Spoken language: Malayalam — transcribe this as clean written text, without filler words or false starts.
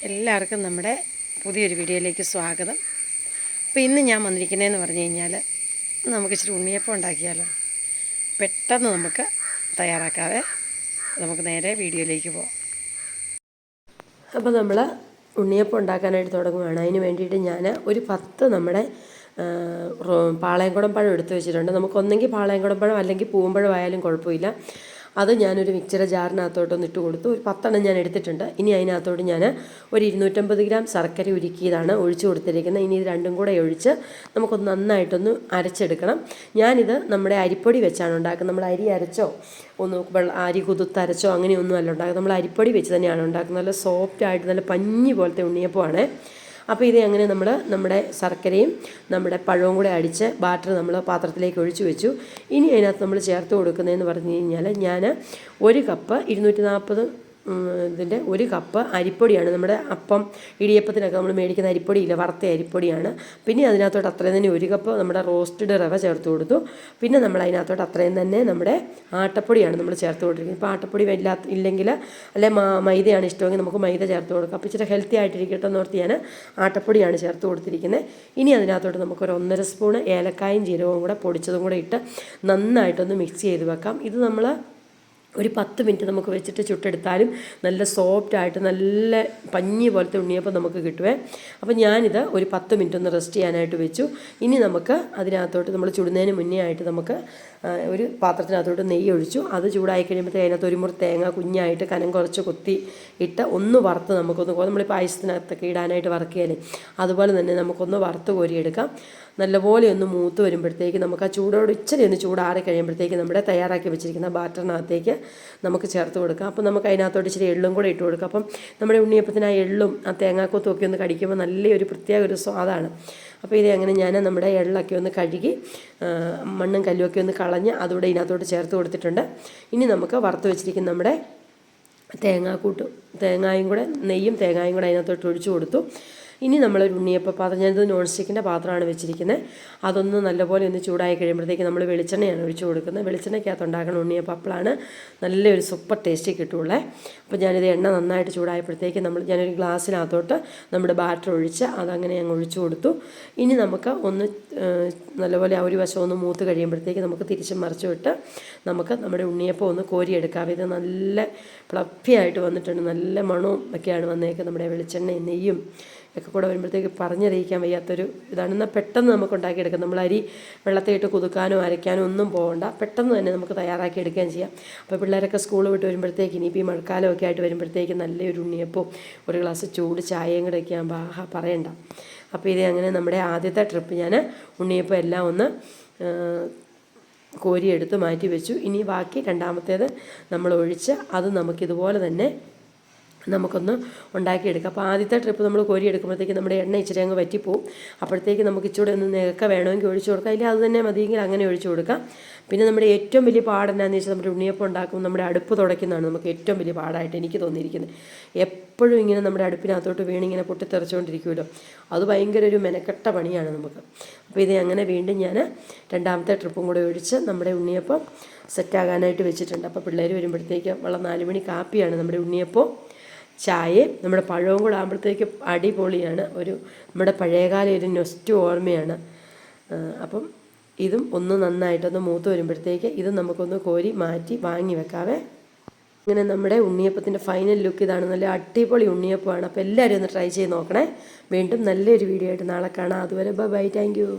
എല്ലാവർക്കും നമ്മുടെ പുതിയൊരു വീഡിയോയിലേക്ക് സ്വാഗതം. അപ്പോൾ ഇന്ന് ഞാൻ വന്നിരിക്കുന്നതെന്ന് പറഞ്ഞു കഴിഞ്ഞാൽ നമുക്ക് ഇച്ചിരി ഉണ്ണിയപ്പം ഉണ്ടാക്കിയാലോ. പെട്ടെന്ന് നമുക്ക് തയ്യാറാക്കാവേ. നമുക്ക് നേരെ വീഡിയോയിലേക്ക് പോകാം. അപ്പോൾ നമ്മൾ ഉണ്ണിയപ്പം ഉണ്ടാക്കാനായിട്ട് തുടങ്ങുകയാണ്. അതിന് വേണ്ടിയിട്ട് ഞാൻ ഒരു 10 നമ്മുടെ പാളയംകുടം പഴം എടുത്ത് വെച്ചിട്ടുണ്ട്. നമുക്കൊന്നെങ്കിൽ പാളയംകുടം പഴം അല്ലെങ്കിൽ പൂവമ്പഴം ആയാലും കുഴപ്പമില്ല. അത് ഞാനൊരു മിക്സിയുടെ ജാറിനകത്തോട്ടൊന്ന് ഇട്ട് കൊടുത്തു. ഒരു 10 എണ്ണം ഞാൻ എടുത്തിട്ടുണ്ട്. ഇനി അതിനകത്തോട്ട് ഞാൻ ഒരു 250 ഗ്രാം ശർക്കര ഉരുക്കിയതാണ് ഒഴിച്ചു കൊടുത്തിരിക്കുന്നത്. ഇനി ഇത് രണ്ടും കൂടെ ഒഴിച്ച് നമുക്കൊന്ന് നന്നായിട്ടൊന്ന് അരച്ചെടുക്കണം. ഞാനിത് നമ്മുടെ അരിപ്പൊടി വെച്ചാണ് ഉണ്ടാക്കുന്നത്. നമ്മൾ അരി അരച്ചോ അരി കുതിർത്തരച്ചോ അങ്ങനെയൊന്നും അല്ല ഉണ്ടാക്കുന്നത്. നമ്മൾ അരിപ്പൊടി വെച്ച് തന്നെയാണ് ഉണ്ടാക്കുന്നത്. നല്ല സോഫ്റ്റായിട്ട് നല്ല പഞ്ഞി പോലത്തെ ഉണ്ണിയപ്പമാണ്. അപ്പോൾ ഇത് അങ്ങനെ നമ്മുടെ ശർക്കരയും നമ്മുടെ പഴവും കൂടെ അടിച്ച് ബാറ്റർ നമ്മൾ പാത്രത്തിലേക്ക് ഒഴിച്ചു വെച്ചു. ഇനി അതിനകത്ത് നമ്മൾ ചേർത്ത് കൊടുക്കുന്നതെന്ന് പറഞ്ഞു കഴിഞ്ഞാൽ ഞാൻ 1 കപ്പ് 240 ഇതിൻ്റെ 1 കപ്പ് അരിപ്പൊടിയാണ്. നമ്മുടെ അപ്പം ഇടിയപ്പത്തിനൊക്കെ നമ്മൾ മേടിക്കുന്ന അരിപ്പൊടിയില്ല, വറുത്ത അരിപ്പൊടിയാണ്. പിന്നെ അതിനകത്തോട്ട് അത്രയും തന്നെ 1 കപ്പ് നമ്മുടെ റോസ്റ്റഡ് റവ ചേർത്ത് കൊടുത്തു. പിന്നെ നമ്മൾ അതിനകത്തോട്ട് അത്രയും തന്നെ നമ്മുടെ ആട്ടപ്പൊടിയാണ് നമ്മൾ ചേർത്ത് കൊടുത്തിരിക്കുന്നത്. ഇപ്പോൾ ആട്ടപ്പൊടി ഇല്ലെങ്കിൽ അല്ലെ മൈദയാണ് ഇഷ്ടമെങ്കിൽ നമുക്ക് മൈദ ചേർത്ത് കൊടുക്കാം. അപ്പോൾ ഇച്ചിരി ഹെൽത്തി ആയിട്ടിരിക്കട്ടെ എന്നോർത്ത് ഞാൻ ആട്ടപ്പൊടിയാണ് ചേർത്ത് കൊടുത്തിരിക്കുന്നത്. ഇനി അതിനകത്തോട്ട് നമുക്കൊരു 1.5 സ്പൂൺ ഏലക്കായും ജീരകവും കൂടെ പൊടിച്ചതും കൂടെ ഇട്ട് നന്നായിട്ടൊന്ന് മിക്സ് ചെയ്ത് വെക്കാം. ഇത് നമ്മൾ ഒരു 10 മിനിറ്റ് നമുക്ക് വെച്ചിട്ട് ചുട്ടെടുത്താലും നല്ല സോഫ്റ്റായിട്ട് നല്ല പഞ്ഞി പോലത്തെ ഉണ്ണിയപ്പം നമുക്ക് കിട്ടുവേ. അപ്പോൾ ഞാനിത് ഒരു 10 മിനിറ്റ് ഒന്ന് റെസ്റ്റ് ചെയ്യാനായിട്ട് വെച്ചു. ഇനി നമുക്ക് അതിനകത്തോട്ട് നമ്മൾ ചുടുന്നതിന് മുന്നേ ആയിട്ട് നമുക്ക് ഒരു പാത്രത്തിനകത്തോട്ട് നെയ്യ് ഒഴിച്ചു. അത് ചൂടായി കഴിയുമ്പോഴത്തേക്ക് അതിനകത്ത് ഒരു മുറി തേങ്ങ കുഞ്ഞായിട്ട് കനം കുറച്ച് കൊത്തി ഇട്ട് ഒന്ന് വറുത്ത് നമുക്കൊന്ന് നമ്മൾ പായസത്തിനകത്തൊക്കെ ഇടാനായിട്ട് വറുക്കിയാലേ അതുപോലെ തന്നെ നമുക്കൊന്ന് വറുത്ത് കോരിയെടുക്കാം. നല്ലപോലെ ഒന്ന് മൂത്ത് വരുമ്പോഴത്തേക്ക് നമുക്ക് ആ ചൂടോട് ഇച്ചിരി ഒന്ന് ചൂടാറി കഴിയുമ്പോഴത്തേക്ക് നമ്മുടെ തയ്യാറാക്കി വെച്ചിരിക്കുന്ന ബാറ്ററിനകത്തേക്ക് നമുക്ക് ചേർത്ത് കൊടുക്കാം. അപ്പോൾ നമുക്ക് അതിനകത്തോട്ട് ഇച്ചിരി എള്ളും കൂടെ ഇട്ട് കൊടുക്കാം. അപ്പം നമ്മുടെ ഉണ്ണിയപ്പത്തിന് ആ എള്ളും ആ തേങ്ങാക്കൊത്തും ഒക്കെ ഒന്ന് കടിക്കുമ്പോൾ നല്ലൊരു പ്രത്യേക ഒരു സ്വാദാണ്. അപ്പോൾ ഇത് അങ്ങനെ ഞാൻ നമ്മുടെ എള്ളൊക്കെ ഒന്ന് കഴുകി മണ്ണും കല്ലുമൊക്കെ ഒന്ന് കളഞ്ഞ് അതുകൂടെ ഇതിനകത്തോട്ട് ചേർത്ത് കൊടുത്തിട്ടുണ്ട്. ഇനി നമുക്ക് വറുത്ത് വെച്ചിരിക്കുന്ന നമ്മുടെ തേങ്ങായും കൂടെ നെയ്യും തേങ്ങായും കൂടെ അതിനകത്തോട്ട് ഒഴിച്ചു കൊടുത്തു. ഇനി നമ്മളൊരു ഉണ്ണിയപ്പ പാത്രം, ഞാനിത് നോൺ സ്റ്റിക്കിൻ്റെ പാത്രമാണ് വെച്ചിരിക്കുന്നത്. അതൊന്ന് നല്ലപോലെ ഒന്ന് ചൂടായി കഴിയുമ്പോഴത്തേക്ക് നമ്മൾ വെളിച്ചെണ്ണയാണ് ഒഴിച്ചു കൊടുക്കുന്നത്. വെളിച്ചെണ്ണയ്ക്കകത്ത് ഉണ്ടാക്കുന്ന ഉണ്ണിയപ്പം അപ്പോഴാണ് നല്ലൊരു സൂപ്പർ ടേസ്റ്റ് കിട്ടുള്ളേ. അപ്പോൾ ഞാനിത് എണ്ണ നന്നായിട്ട് ചൂടായപ്പോഴത്തേക്ക് ഞാനൊരു ഗ്ലാസ്സിനകത്തോട്ട് നമ്മുടെ ബാറ്റർ ഒഴിച്ച് അതങ്ങനെ അങ്ങ് ഒഴിച്ചു കൊടുത്തു. ഇനി നമുക്ക് ഒന്ന് നല്ലപോലെ ആ ഒരു വശം ഒന്ന് മൂത്ത് കഴിയുമ്പോഴത്തേക്ക് നമുക്ക് തിരിച്ചും മറിച്ചു വിട്ട് നമുക്ക് നമ്മുടെ ഉണ്ണിയപ്പം ഒന്ന് കോരിയെടുക്കാം. ഇത് നല്ല ഫ്ലഫിയായിട്ട് വന്നിട്ടുണ്ട്. നല്ല മണവും ഒക്കെയാണ് വന്നേക്കുന്നത്. നമ്മുടെ വെളിച്ചെണ്ണയും നെയ്യും ഒക്കെ കൂടെ വരുമ്പോഴത്തേക്ക് പറഞ്ഞറിയിക്കാൻ വയ്യാത്തൊരു ഇതാണ്. എന്നാൽ പെട്ടെന്ന് നമുക്ക് ഉണ്ടാക്കിയെടുക്കാം. നമ്മൾ അരി വെള്ളത്തിലിട്ട് കുതുക്കാനോ അരയ്ക്കാനോ ഒന്നും പോകണ്ട, പെട്ടെന്ന് തന്നെ നമുക്ക് തയ്യാറാക്കി എടുക്കുകയും ചെയ്യാം. അപ്പോൾ പിള്ളേരൊക്കെ സ്കൂൾ വിട്ട് വരുമ്പോഴത്തേക്ക് ഇനിയിപ്പോൾ ഈ മഴക്കാലമൊക്കെ ആയിട്ട് വരുമ്പോഴത്തേക്ക് നല്ലൊരു ഉണ്ണിയപ്പവും ഒരു ഗ്ലാസ് ചൂട് ചായയും കൂടെ ഒക്കെ ആകുമ്പോൾ പറയണ്ട. അപ്പോൾ ഇത് അങ്ങനെ നമ്മുടെ ആദ്യത്തെ ട്രിപ്പ് ഞാൻ ഉണ്ണിയപ്പം എല്ലാം ഒന്ന് കോരിയെടുത്ത് മാറ്റി വെച്ചു. ഇനി ബാക്കി രണ്ടാമത്തേത് നമ്മൾ ഒഴിച്ച് അത് നമുക്കിതുപോലെ തന്നെ നമുക്കൊന്ന് ഉണ്ടാക്കിയെടുക്കാം. അപ്പോൾ ആദ്യത്തെ ട്രിപ്പ് നമ്മൾ കോരിയെടുക്കുമ്പോഴത്തേക്ക് നമ്മുടെ എണ്ണ ഇച്ചിരി അങ്ങ് വറ്റിപ്പോവും. അപ്പോഴത്തേക്ക് നമുക്ക് ഇച്ചിരി ഒന്ന് നിരക്ക വേണമെങ്കിൽ ഒഴിച്ചു കൊടുക്കാം, ഇല്ല അത് തന്നെ മതിയെങ്കിൽ അങ്ങനെ ഒഴിച്ചു കൊടുക്കാം. പിന്നെ നമ്മുടെ ഏറ്റവും വലിയ പാടെന്നാന്ന് വെച്ചാൽ നമ്മുടെ ഉണ്ണിയപ്പം ഉണ്ടാക്കുമ്പോൾ നമ്മുടെ അടുപ്പ് തുടയ്ക്കുന്നതാണ് നമുക്ക് ഏറ്റവും വലിയ പാടായിട്ട് എനിക്ക് തോന്നിയിരിക്കുന്നത്. എപ്പോഴും ഇങ്ങനെ നമ്മുടെ അടുപ്പിനകത്തോട്ട് വീണിങ്ങനെ പൊട്ടിത്തെറിച്ചുകൊണ്ടിരിക്കുമല്ലോ, അത് ഭയങ്കര ഒരു മെനക്കെട്ട പണിയാണ് നമുക്ക്. അപ്പോൾ ഇത് അങ്ങനെ വീണ്ടും ഞാൻ രണ്ടാമത്തെ ട്രിപ്പും കൂടെ ഒഴിച്ച് നമ്മുടെ ഉണ്ണിയപ്പം സെറ്റാകാനായിട്ട് വെച്ചിട്ടുണ്ട്. അപ്പോൾ പിള്ളേർ വരുമ്പോഴത്തേക്ക് 4 മണി കാപ്പിയാണ് നമ്മുടെ ഉണ്ണിയപ്പം ചായയും നമ്മുടെ പഴവും കൂടെ ആകുമ്പോഴത്തേക്ക് അടിപൊളിയാണ്. നമ്മുടെ പഴയകാല ഒരു നൊസ്റ്റു ഓർമ്മയാണ്. അപ്പം ഇതും ഒന്ന് നന്നായിട്ടൊന്ന് മൂത്ത് വരുമ്പോഴത്തേക്ക് ഇത് നമുക്കൊന്ന് കോരി മാറ്റി വാങ്ങി വെക്കാവേ. ഇങ്ങനെ നമ്മുടെ ഉണ്ണിയപ്പത്തിൻ്റെ ഫൈനൽ ലുക്ക് ഇതാണ്. നല്ല അടിപൊളി ഉണ്ണിയപ്പമാണ്. അപ്പോൾ എല്ലാവരും ഒന്ന് ട്രൈ ചെയ്ത് നോക്കണേ. വീണ്ടും നല്ലൊരു വീഡിയോ ആയിട്ട് നാളെ കാണാം. അതുവരെ ബൈ, താങ്ക് യു.